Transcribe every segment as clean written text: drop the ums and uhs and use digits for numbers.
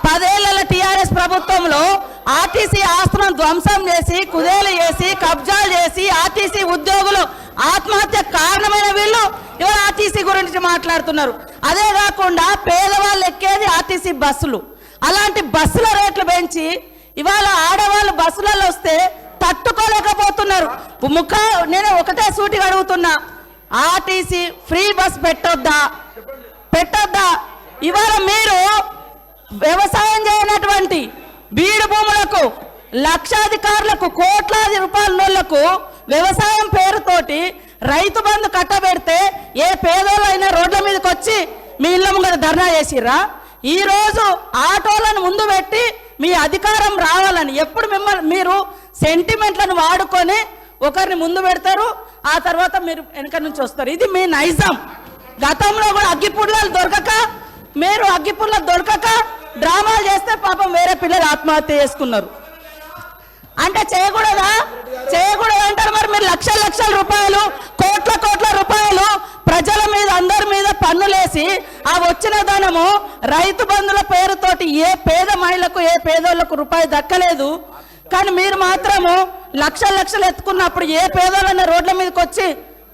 10 ఏళ్ల టీఆర్ఎస్ ప్రభుత్వంలో ఆర్టీసీ ఆస్తులను ధ్వంసం చేసి కుదేలు చేసి కబ్జాలు చేసి ఆర్టీసీ ఉద్యోగులు ఆత్మహత్య కారణమైన వీళ్ళు ఇవాళ ఆర్టీసీ గురించి మాట్లాడుతున్నారు. అదే కాకుండా పేదవాళ్ళు ఎక్కేది ఆర్టీసీ బస్సులు. అలాంటి బస్సుల రేట్లు పెంచి ఇవాళ ఆడవాళ్ళు బస్సులలో వస్తే తట్టుకోలేకపోతున్నారు. నేను ఒకటే సూటిగా అడుగుతున్నా, ఆర్టీసీ ఫ్రీ బస్ పెట్టొద్దా? ఇవాళ మీరు వ్యవసాయం చేయనటువంటి బీడు భూములకు లక్షాధికారులకు కోట్లాది రూపాయల నోళ్లకు వ్యవసాయం పేరుతోటి రైతు బంధు కట్టబెడితే ఏ పేదోళ్ళైనా రోడ్ల మీదకి వచ్చి మీ ఇళ్ళ ముంగట ధర్నా చేసిర్రా? ఈరోజు ఆటోలను ముందు పెట్టి మీ అధికారం రావాలని ఎప్పుడు మీరు సెంటిమెంట్లను వాడుకొని ఒకరిని ముందు పెడతారు, ఆ తర్వాత మీరు వెనక నుంచి వస్తారు. ఇది మీ నైజం. గతంలో కూడా అగ్గిపుల్లలు దొరకక డ్రామాలు చేస్తే పాపం వేరే పిల్లలు ఆత్మహత్య చేసుకున్నారు. అంటే చేయకూడదు అంటారు. మరి మీరు లక్షల రూపాయలు కోట్ల రూపాయలు ప్రజల మీద అందరి మీద పన్నులేసి ఆ వచ్చిన ధనము రైతు బంధుల పేరుతోటి ఏ పేద మహిళకు ఏ పేదోళ్లకు రూపాయి దక్కలేదు. కానీ మీరు మాత్రము లక్షలు ఎత్తుకున్నప్పుడు ఏ పేదోళ్ళన్న రోడ్ల మీదకి వచ్చి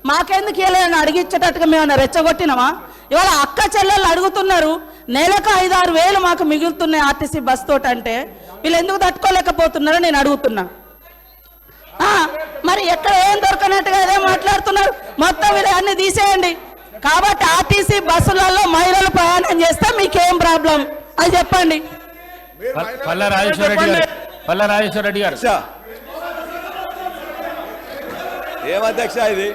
మాకెందుకు ఇవ్వలేదని అడిగించేటట్టుగా మేమన్నా రెచ్చగొట్టినామా? ఇవాళ అక్క చెల్లెళ్ళు అడుగుతున్నారు, నెలకు 5-6 వేలు మాకు మిగులుతున్నాయి ఆర్టీసీ బస్ తోటి. అంటే వీళ్ళు ఎందుకు తట్టుకోలేకపోతున్నారో నేను అడుగుతున్నా. మరి ఎక్కడ ఏం దొరకనట్టుగా అదే మాట్లాడుతున్నారు. మొత్తం వీళ్ళు అన్ని తీసేయండి. కాబట్టి ఆర్టీసీ బస్సులలో మహిళలు ప్రయాణం చేస్తే మీకేం ప్రాబ్లం అది చెప్పండి. పల్లా రాజేశ్వర రెడ్డి గారు ఏమధ్యక్ష ఇది?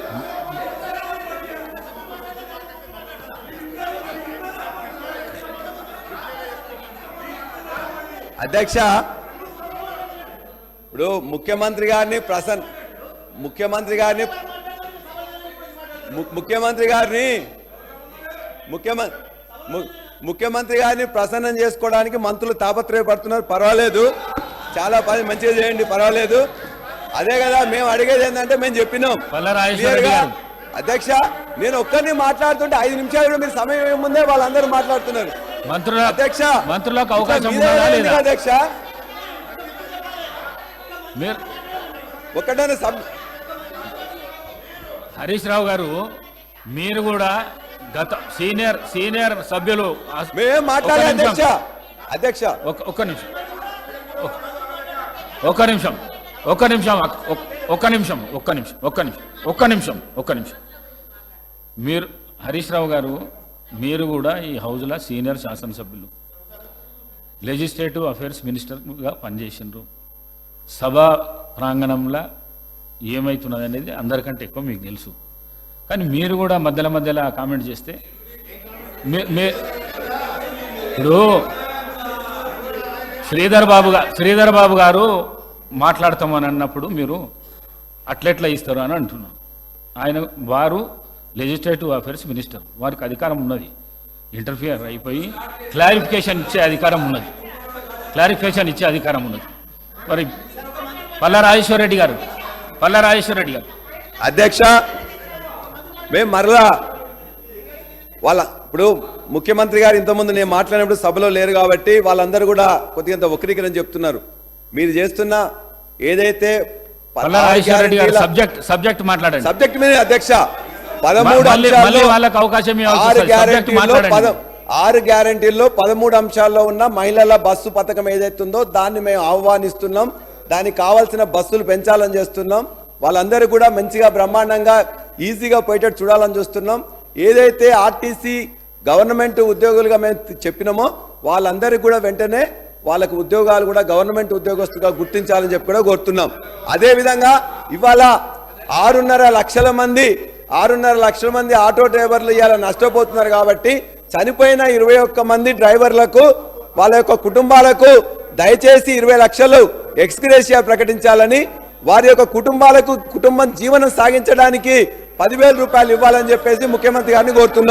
అధ్యక్ష, ఇప్పుడు ముఖ్యమంత్రి గారిని ప్రసన్నం చేసుకోవడానికి మంత్రులు తాపత్రయపడుతున్నారు. పర్వాలేదు, చాలా పని మంచిగా చేయండి, పర్వాలేదు. అదే కదా మేము అడిగేది ఏంటంటే మేము చెప్పినాం. అధ్యక్ష, నేను ఒక్కరిని మాట్లాడుతుంటే 5 నిమిషాలు కూడా మీరు సమయం ముందే వాళ్ళందరూ మాట్లాడుతున్నారు. అధ్యక్ష, మంత్రులకు అవకాశం అధ్యక్ష ఒకటే హరీష్ రావు గారు, మీరు కూడా గత సీనియర్ సభ్యులు మేము మాట్లాడే అధ్యక్ష. అధ్యక్ష ఒక్క నిమిషం. మీరు హరీష్ రావు గారు, మీరు కూడా ఈ హౌజ్లో సీనియర్ శాసనసభ్యులు, లెజిస్లేటివ్ అఫైర్స్ మినిస్టర్గా పనిచేసినారు. సభా ప్రాంగణంలో ఏమవుతున్నది అనేది అందరికంటే ఎక్కువ మీకు తెలుసు. కానీ మీరు కూడా మధ్యలో కామెంట్ చేస్తే ఇప్పుడు శ్రీధర్ బాబు గారు మాట్లాడతామని అన్నప్పుడు మీరు అట్లెట్లా ఇస్తారు అని అంటున్నాను. వారు లెజిస్లేటివ్ అఫైర్స్ మినిస్టర్, వారికి అధికారం ఉన్నది. ఇంటర్ఫియర్ అయిపోయి క్లారిఫికేషన్ ఇచ్చే అధికారం ఉన్నది. మరి పల్లా రాజేశ్వర రెడ్డి గారు అధ్యక్ష, మేము మరలా ఇప్పుడు ముఖ్యమంత్రి గారు ఇంతకుముందు నేను మాట్లాడినప్పుడు సభలో లేరు కాబట్టి వాళ్ళందరూ కూడా కొద్దిగా వక్రీకరణ చెప్తున్నారు. మీరు చేస్తున్న ఏదైతే సబ్జెక్ట్ మాట్లాడండి. సబ్జెక్ట్ మీద అధ్యక్ష 6 గ్యారంటీల్లో 13 అంశాల్లో ఉన్న మహిళల బస్సు పథకం ఏదైతుందో దాన్ని మేము ఆహ్వానిస్తున్నాం. దానికి కావాల్సిన బస్సులు పెంచాలని చేస్తున్నాం. వాళ్ళందరూ కూడా మంచిగా బ్రహ్మాండంగా ఈజీగా పోయేటట్టు చూడాలని చూస్తున్నాం. ఏదైతే ఆర్టీసీ గవర్నమెంట్ ఉద్యోగులుగా మేము చెప్పినామో వాళ్ళందరికీ కూడా వెంటనే వాళ్ళకు ఉద్యోగాలు కూడా గవర్నమెంట్ ఉద్యోగస్తులుగా గుర్తించాలని చెప్పి కూడా కోరుతున్నాం. అదేవిధంగా ఇవాళ 6.5 లక్షల మంది ఆటో డ్రైవర్లు ఇవాళ నష్టపోతున్నారు. కాబట్టి చనిపోయిన 21 మంది డ్రైవర్లకు వాళ్ళ యొక్క కుటుంబాలకు దయచేసి 20 లక్షలు ఎక్స్గ్రేషియా ప్రకటించాలని, వారి యొక్క కుటుంబం జీవనం సాగించడానికి 10,000 రూపాయలు ఇవ్వాలని చెప్పేసి ముఖ్యమంత్రి గారిని కోరుతున్నాం.